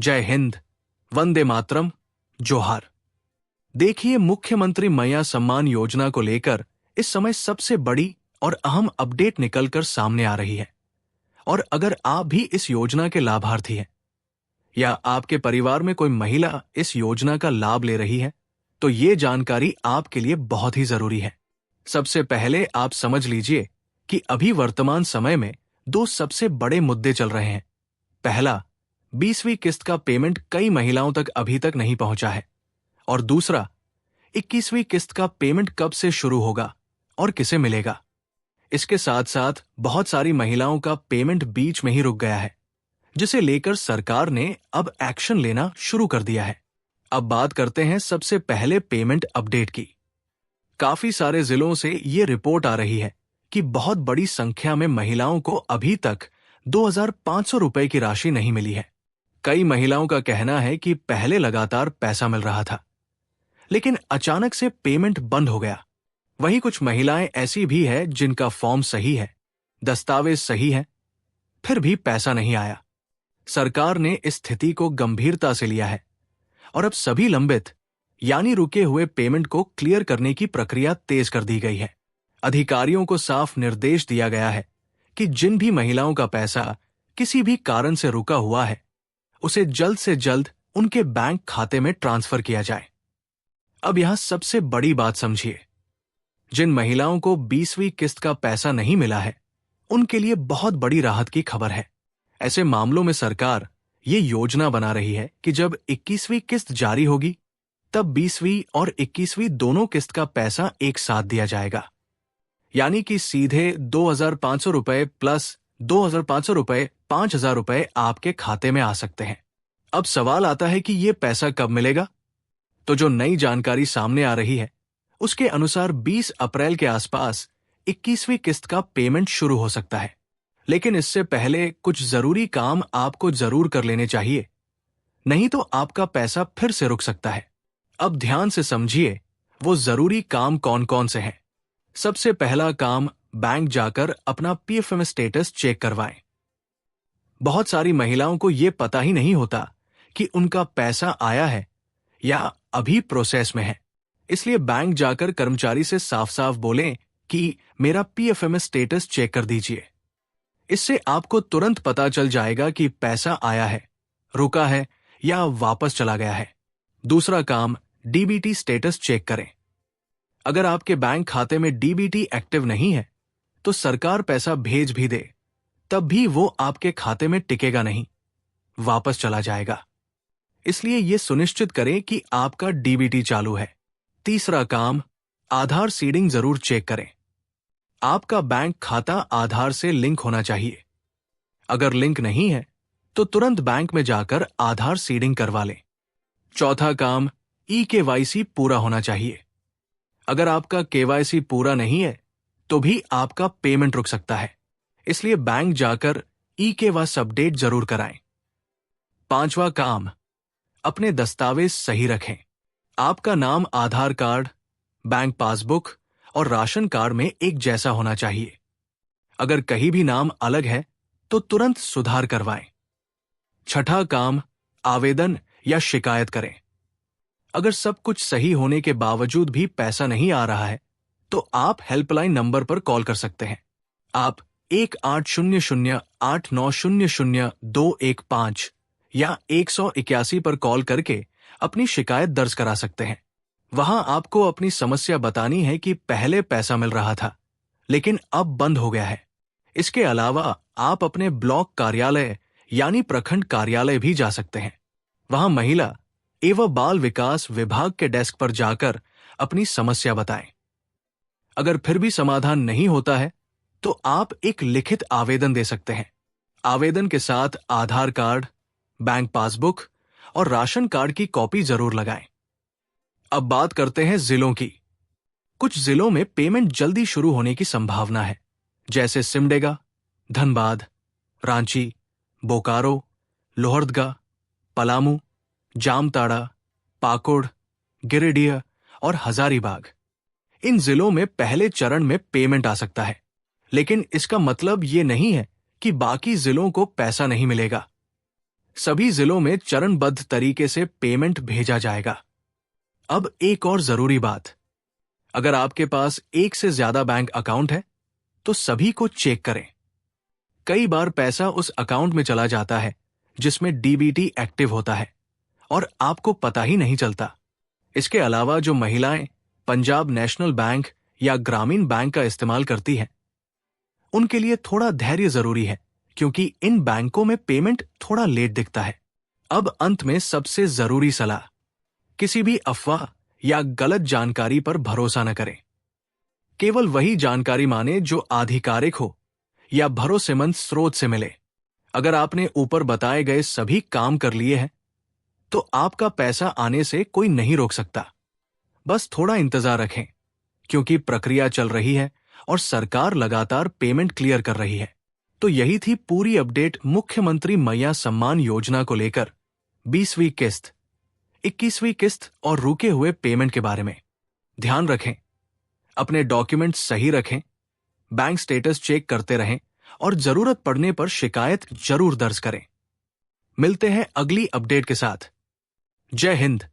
जय हिंद, वंदे मातरम, जोहार। देखिए, मुख्यमंत्री मैया सम्मान योजना को लेकर इस समय सबसे बड़ी और अहम अपडेट निकलकर सामने आ रही है। और अगर आप भी इस योजना के लाभार्थी हैं या आपके परिवार में कोई महिला इस योजना का लाभ ले रही है, तो ये जानकारी आपके लिए बहुत ही जरूरी है। सबसे पहले आप समझ लीजिए कि अभी वर्तमान समय में दो सबसे बड़े मुद्दे चल रहे हैं। पहला, 20वीं किस्त का पेमेंट कई महिलाओं तक अभी तक नहीं पहुंचा है, और दूसरा, 21वीं किस्त का पेमेंट कब से शुरू होगा और किसे मिलेगा। इसके साथ साथ बहुत सारी महिलाओं का पेमेंट बीच में ही रुक गया है, जिसे लेकर सरकार ने अब एक्शन लेना शुरू कर दिया है। अब बात करते हैं सबसे पहले पेमेंट अपडेट की। काफी सारे जिलों से ये रिपोर्ट आ रही है कि बहुत बड़ी संख्या में महिलाओं को अभी तक 2,500 रुपए की राशि नहीं मिली है। कई महिलाओं का कहना है कि पहले लगातार पैसा मिल रहा था, लेकिन अचानक से पेमेंट बंद हो गया। वहीं कुछ महिलाएं ऐसी भी है जिनका फॉर्म सही है, दस्तावेज सही है, फिर भी पैसा नहीं आया। सरकार ने इस स्थिति को गंभीरता से लिया है और अब सभी लंबित यानी रुके हुए पेमेंट को क्लियर करने की प्रक्रिया तेज कर दी गई है। अधिकारियों को साफ निर्देश दिया गया है कि जिन भी महिलाओं का पैसा किसी भी कारण से रुका हुआ है, उसे जल्द से जल्द उनके बैंक खाते में ट्रांसफर किया जाए। अब यहां सबसे बड़ी बात समझिए, जिन महिलाओं को 20वीं किस्त का पैसा नहीं मिला है, उनके लिए बहुत बड़ी राहत की खबर है। ऐसे मामलों में सरकार ये योजना बना रही है कि जब 21वीं किस्त जारी होगी, तब 20वीं और 21वीं दोनों किस्त का पैसा एक साथ दिया जाएगा, यानी कि सीधे 2,500 रुपए प्लस 2,500 रुपए 5,000 रुपए आपके खाते में आ सकते हैं। अब सवाल आता है कि ये पैसा कब मिलेगा? तो जो नई जानकारी सामने आ रही है, उसके अनुसार 20 अप्रैल के आसपास 21वीं किस्त का पेमेंट शुरू हो सकता है। लेकिन इससे पहले कुछ जरूरी काम आपको जरूर कर लेने चाहिए, नहीं तो आपका पैसा फिर से रुक सकता है। अब ध्यान से समझिए वो जरूरी काम कौन कौन से हैं। सबसे पहला काम, बैंक जाकर अपना पीएफएम स्टेटस चेक करवाएं। बहुत सारी महिलाओं को यह पता ही नहीं होता कि उनका पैसा आया है या अभी प्रोसेस में है। इसलिए बैंक जाकर कर्मचारी से साफ साफ बोलें कि मेरा पीएफएम स्टेटस चेक कर दीजिए। इससे आपको तुरंत पता चल जाएगा कि पैसा आया है, रुका है या वापस चला गया है। दूसरा काम, डीबीटी स्टेटस चेक करें। अगर आपके बैंक खाते में डीबीटी एक्टिव नहीं है, तो सरकार पैसा भेज भी दे, तब भी वो आपके खाते में टिकेगा नहीं, वापस चला जाएगा। इसलिए यह सुनिश्चित करें कि आपका डीबीटी चालू है। तीसरा काम, आधार सीडिंग जरूर चेक करें। आपका बैंक खाता आधार से लिंक होना चाहिए। अगर लिंक नहीं है, तो तुरंत बैंक में जाकर आधार सीडिंग करवा लें। चौथा काम, ई-केवाईसी पूरा होना चाहिए। अगर आपका केवाईसी पूरा नहीं है, तो भी आपका पेमेंट रुक सकता है। इसलिए बैंक जाकर ई-केवाईसी अपडेट जरूर कराएं। पांचवा काम, अपने दस्तावेज सही रखें। आपका नाम आधार कार्ड, बैंक पासबुक और राशन कार्ड में एक जैसा होना चाहिए। अगर कहीं भी नाम अलग है, तो तुरंत सुधार करवाएं। छठा काम, आवेदन या शिकायत करें। अगर सब कुछ सही होने के बावजूद भी पैसा नहीं आ रहा है, तो आप हेल्पलाइन नंबर पर कॉल कर सकते हैं। आप 1800-8900-215 या 181 पर कॉल करके अपनी शिकायत दर्ज करा सकते हैं। वहां आपको अपनी समस्या बतानी है कि पहले पैसा मिल रहा था, लेकिन अब बंद हो गया है। इसके अलावा आप अपने ब्लॉक कार्यालय यानी प्रखंड कार्यालय भी जा सकते हैं। वहां महिला एवं बाल विकास विभाग के डेस्क पर जाकर अपनी समस्या बताएं। अगर फिर भी समाधान नहीं होता है, तो आप एक लिखित आवेदन दे सकते हैं। आवेदन के साथ आधार कार्ड, बैंक पासबुक और राशन कार्ड की कॉपी जरूर लगाएं। अब बात करते हैं जिलों की। कुछ जिलों में पेमेंट जल्दी शुरू होने की संभावना है, जैसे सिमडेगा, धनबाद, रांची, बोकारो, लोहरदगा, पलामू, जामताड़ा, पाकुड़, गिरिडीह और हजारीबाग। इन जिलों में पहले चरण में पेमेंट आ सकता है, लेकिन इसका मतलब ये नहीं है कि बाकी जिलों को पैसा नहीं मिलेगा। सभी जिलों में चरणबद्ध तरीके से पेमेंट भेजा जाएगा। अब एक और जरूरी बात, अगर आपके पास एक से ज्यादा बैंक अकाउंट है तो सभी को चेक करें। कई बार पैसा उस अकाउंट में चला जाता है जिसमें डीबीटी एक्टिव होता है और आपको पता ही नहीं चलता। इसके अलावा जो महिलाएं पंजाब नेशनल बैंक या ग्रामीण बैंक का इस्तेमाल करती हैं, उनके लिए थोड़ा धैर्य जरूरी है, क्योंकि इन बैंकों में पेमेंट थोड़ा लेट दिखता है। अब अंत में सबसे जरूरी सलाह, किसी भी अफवाह या गलत जानकारी पर भरोसा न करें। केवल वही जानकारी माने जो आधिकारिक हो या भरोसेमंद स्रोत से मिले। अगर आपने ऊपर बताए गए सभी काम कर लिए हैं तो आपका पैसा आने से कोई नहीं रोक सकता। बस थोड़ा इंतजार रखें, क्योंकि प्रक्रिया चल रही है और सरकार लगातार पेमेंट क्लियर कर रही है। तो यही थी पूरी अपडेट मुख्यमंत्री मैया सम्मान योजना को लेकर 20वीं किस्त, 21वीं किस्त और रुके हुए पेमेंट के बारे में। ध्यान रखें, अपने डॉक्यूमेंट सही रखें, बैंक स्टेटस चेक करते रहें और जरूरत पड़ने पर शिकायत जरूर दर्ज करें। मिलते हैं अगली अपडेट के साथ। जय हिंद।